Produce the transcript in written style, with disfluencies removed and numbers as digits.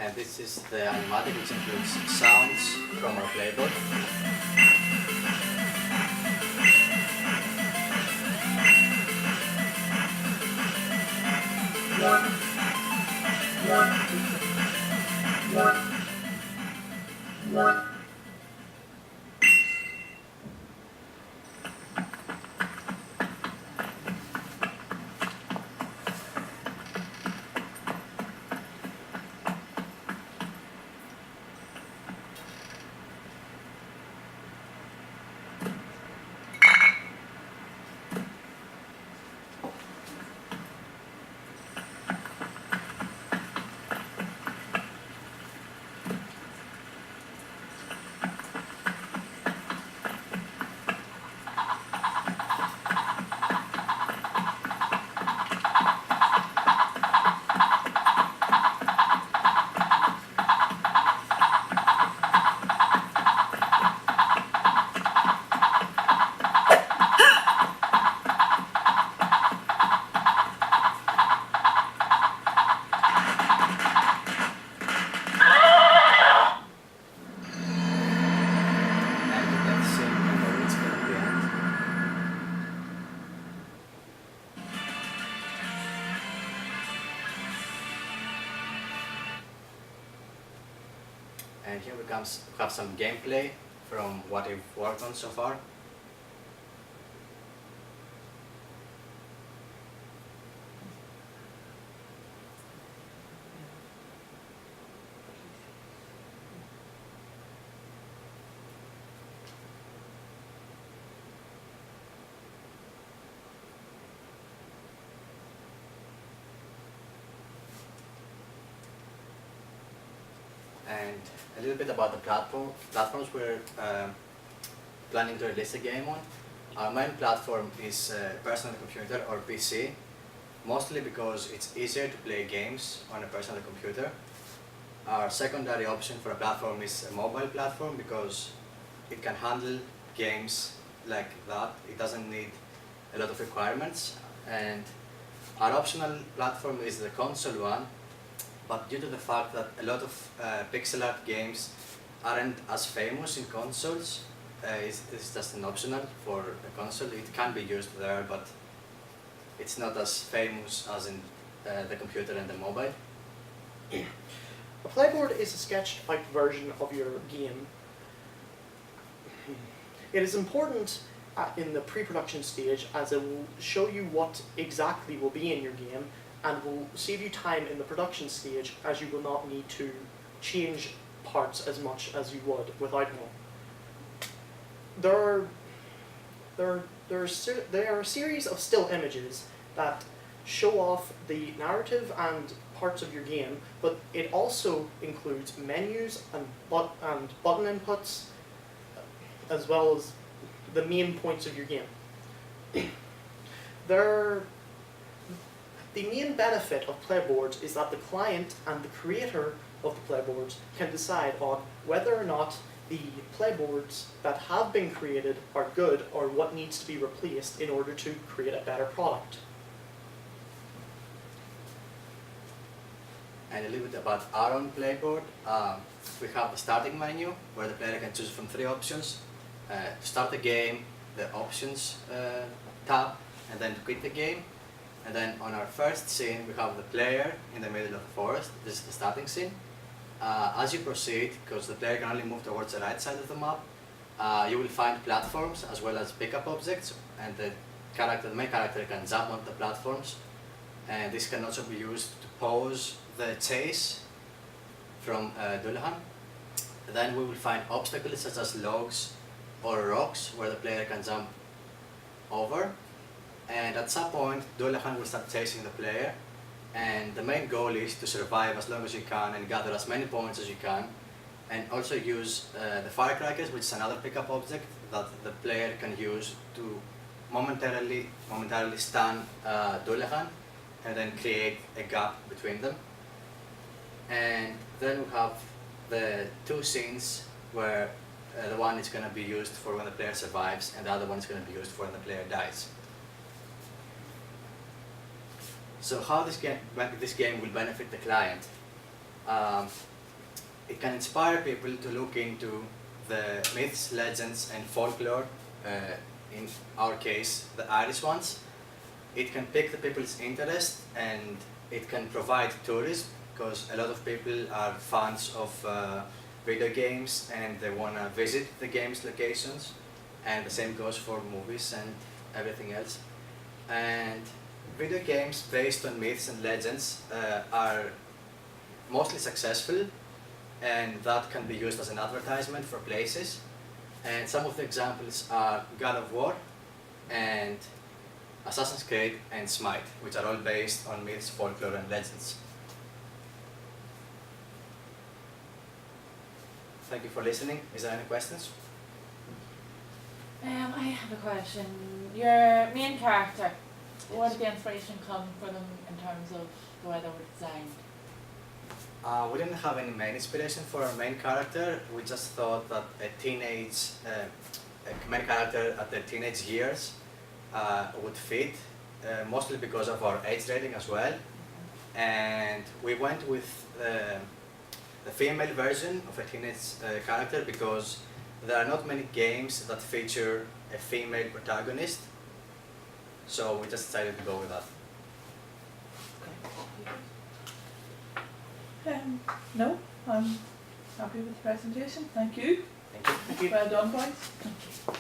And this is the animatic, which includes sounds from our playboard. And here we have some gameplay from what we've worked on so far. And a little bit about the platforms we're planning to release the game on. Our main platform is personal computer or PC, mostly because it's easier to play games on a personal computer. Our secondary option for a platform is a mobile platform because it can handle games like that. It doesn't need a lot of requirements. And our optional platform is the console one, but due to the fact that a lot of pixel art games aren't as famous in consoles, it's just an optional for a console. It can be used there, but it's not as famous as in the computer and the mobile. A playboard is a sketched out version of your game. It is important in the pre-production stage, as it will show you what exactly will be in your game and will save you time in the production stage, as you will not need to change parts as much as you would without one. There are a series of still images that show off the narrative and parts of your game, but it also includes menus and button inputs, as well as the main points of your game. The main benefit of playboards is that the client and the creator of the playboards can decide on whether or not the playboards that have been created are good or what needs to be replaced in order to create a better product. And a little bit about our own playboard. We have a starting menu where the player can choose from 3 options. To start the game, the options tab, and then to quit the game. And then on our first scene, we have the player in the middle of the forest. This is the starting scene. As you proceed, because the player can only move towards the right side of the map, you will find platforms as well as pickup objects, and the main character can jump onto the platforms. And this can also be used to pause the chase from Dullahan. Then we will find obstacles such as logs or rocks where the player can jump over. And at some point, Dullahan will start chasing the player, and the main goal is to survive as long as you can and gather as many points as you can, and also use the firecrackers, which is another pickup object that the player can use to momentarily stun Dullahan and then create a gap between them. And then we have the 2 scenes where the one is going to be used for when the player survives, and the other one is going to be used for when the player dies. So how this game will benefit the client? it can inspire people to look into the myths, legends, and folklore, in our case, the Irish ones. It can pick the people's interest, and it can provide tourism, because a lot of people are fans of video games and they want to visit the games locations, and the same goes for movies and everything else. And video games based on myths and legends are mostly successful, and that can be used as an advertisement for places. And some of the examples are God of War and Assassin's Creed and Smite, which are all based on myths, folklore, and legends. Thank you for listening. Is there any questions? I have a question. Your main character, where did the inspiration come for them in terms of the way they were designed? We didn't have any main inspiration for our main character. We just thought that a main character at their teenage years would fit, mostly because of our age rating as well. And we went with the female version of a teenage character because there are not many games that feature a female protagonist. So we just decided to go with that. No, I'm happy with the presentation. Thank you. Thank you. Thank you. Well done, boys. Thank you.